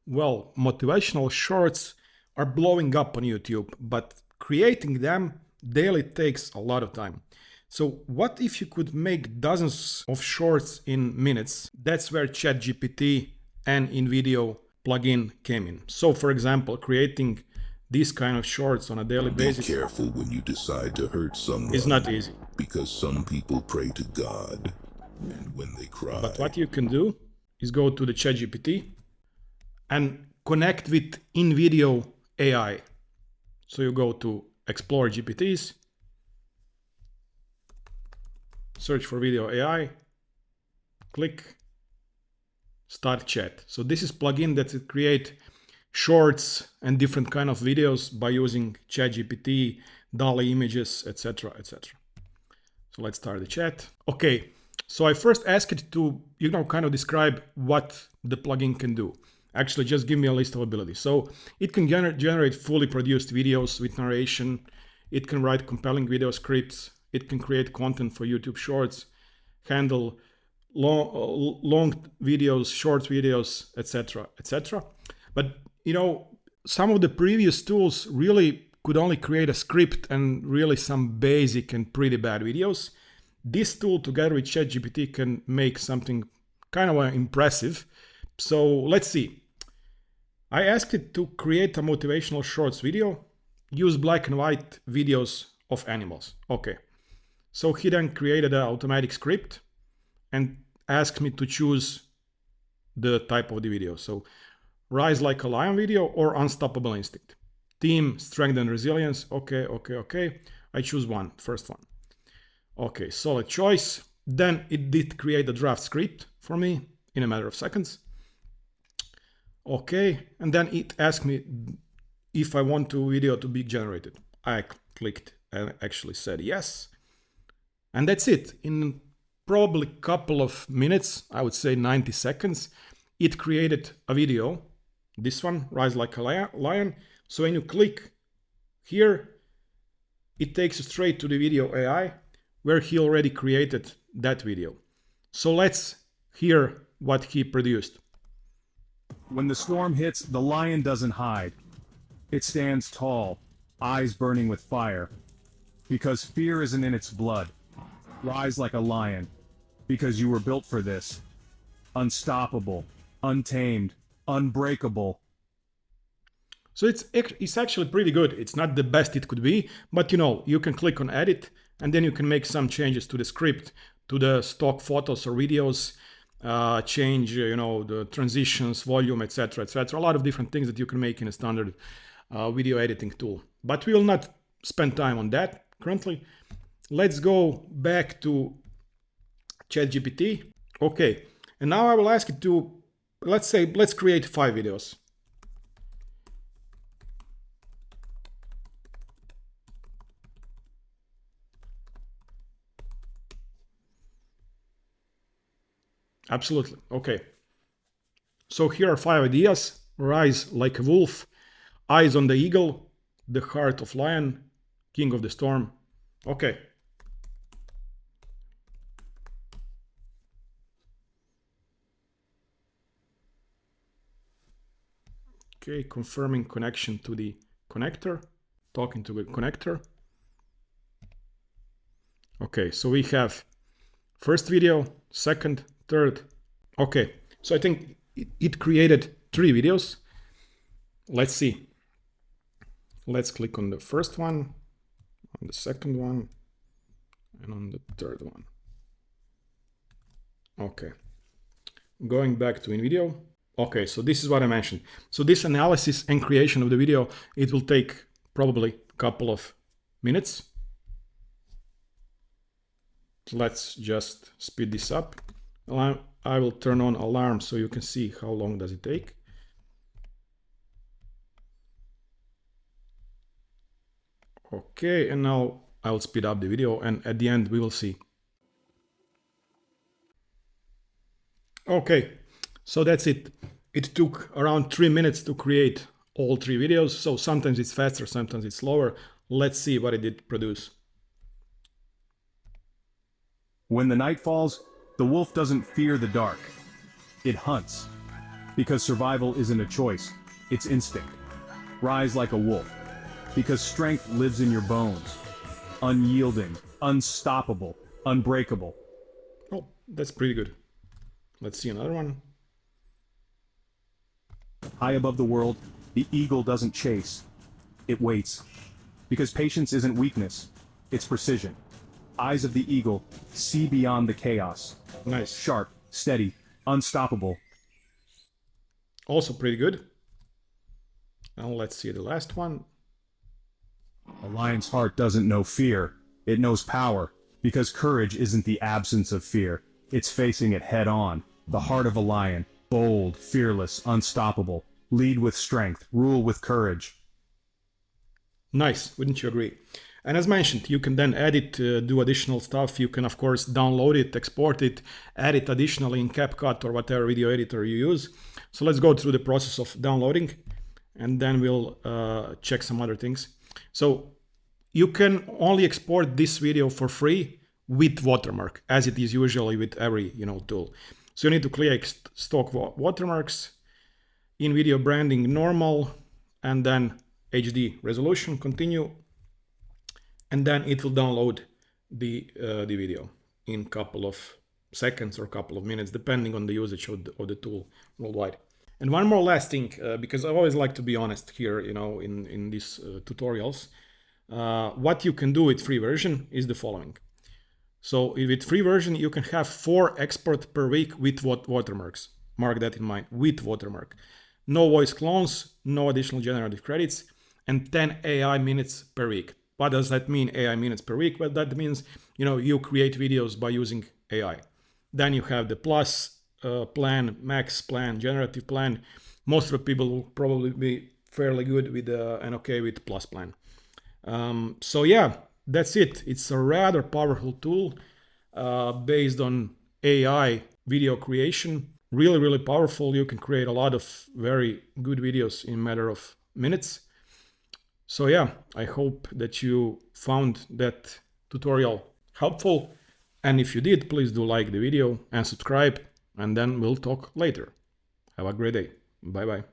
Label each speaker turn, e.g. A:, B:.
A: Well, motivational shorts are blowing up on YouTube, but creating them daily takes a lot of time. So what if you could make dozens of shorts in minutes? That's where ChatGPT and InVideo plugin came in. So for example, creating these kind of shorts on a daily basis.
B: Be careful when you decide to hurt someone.
A: It's not easy.
B: Because some people pray to God, and when they cry.
A: But what you can do is go to the ChatGPT and connect with InVideo AI. So you go to Explore GPTs, search for Video AI, click Start Chat. So this is plugin that will create shorts and different kind of videos by using ChatGPT, DALL-E images, etc., etc. So let's start the chat. Okay, so I first asked it to, kind of describe what the plugin can do. Actually, just give me a list of abilities. So it can generate fully produced videos with narration. It can write compelling video scripts. It can create content for YouTube Shorts, handle long videos, short videos, etc., etc. But, some of the previous tools really could only create a script and really some basic and pretty bad videos. This tool together with ChatGPT can make something kind of impressive. So let's see. I asked it to create a motivational shorts video, use black and white videos of animals. Okay. So he then created an automatic script and asked me to choose the type of the video. So Rise Like a Lion video or Unstoppable Instinct. Team, strength and resilience. Okay. I choose first one. Okay, solid choice. Then it did create a draft script for me in a matter of seconds. Okay, and then it asked me if I want the video to be generated. I clicked and actually said yes. And that's it. In probably a couple of minutes, I would say 90 seconds, it created a video. This one, Rise Like a Lion. So when you click here, it takes you straight to the Video AI, where he already created that video. So let's hear what he produced.
C: When the storm hits, the lion doesn't hide. It stands tall, eyes burning with fire. Because fear isn't in its blood. Rise like a lion. Because you were built for this. Unstoppable, untamed, unbreakable.
A: So it's actually pretty good. It's not the best it could be, but you can click on edit and then you can make some changes to the script, to the stock photos or videos, change, the transitions, volume, etc., etc. A lot of different things that you can make in a standard video editing tool. But we will not spend time on that currently. Let's go back to ChatGPT. Okay, and now I will ask it to, let's create 5 videos. Absolutely. Okay. So here are 5 ideas. Rise like a wolf, eyes on the eagle, the heart of lion, king of the storm. Okay. Okay, confirming connection to the connector, talking to the connector. Okay, so we have first video, second, third. Okay, so I think it created 3 videos. Let's see. Let's click on the first one, on the second one, and on the third one. Okay, going back to InVideo. Okay, so this is what I mentioned. So this analysis and creation of the video, it will take probably a couple of minutes. Let's just speed this up. I will turn on alarm so you can see how long does it take. Okay, and now I will speed up the video and at the end we will see. Okay, so that's it. It took around 3 minutes to create all 3 videos. So sometimes it's faster, sometimes it's slower. Let's see what it did produce.
C: When the night falls, the wolf doesn't fear the dark. It hunts. Because survival isn't a choice, it's instinct. Rise like a wolf. Because strength lives in your bones. Unyielding, unstoppable, unbreakable.
A: Oh, that's pretty good. Let's see another one.
C: High above the world, the eagle doesn't chase, it waits. Because patience isn't weakness, it's precision. Eyes of the eagle see beyond the chaos.
A: Nice.
C: Sharp, steady, unstoppable.
A: Also pretty good. Now let's see the last one.
C: A lion's heart doesn't know fear, it knows power. Because courage isn't the absence of fear, it's facing it head on. The heart of a lion, bold, fearless, unstoppable. Lead with strength, rule with courage.
A: Nice, wouldn't you agree? And as mentioned, you can then edit, do additional stuff. You can, of course, download it, export it, add it additionally in CapCut or whatever video editor you use. So let's go through the process of downloading, and then we'll check some other things. So you can only export this video for free with watermark, as it is usually with every tool. So you need to click stock watermarks, InVideo branding normal, and then HD resolution, continue, and then it will download the video in a couple of seconds or a couple of minutes, depending on the usage of the tool worldwide. And one more last thing, because I always like to be honest here, in these tutorials. What you can do with free version is the following. So with free version, you can have 4 exports per week with watermarks. Mark that in mind, with watermark. No voice clones, no additional generative credits, and 10 AI minutes per week. What does that mean, AI minutes per week? Well, that means, you create videos by using AI. Then you have the plus plan, max plan, generative plan. Most of the people will probably be fairly good with and okay with plus plan. So yeah, that's it. It's a rather powerful tool based on AI video creation. Really, really powerful. You can create a lot of very good videos in a matter of minutes. So yeah, I hope that you found that tutorial helpful. And if you did, please do like the video and subscribe, and then we'll talk later. Have a great day. Bye-bye.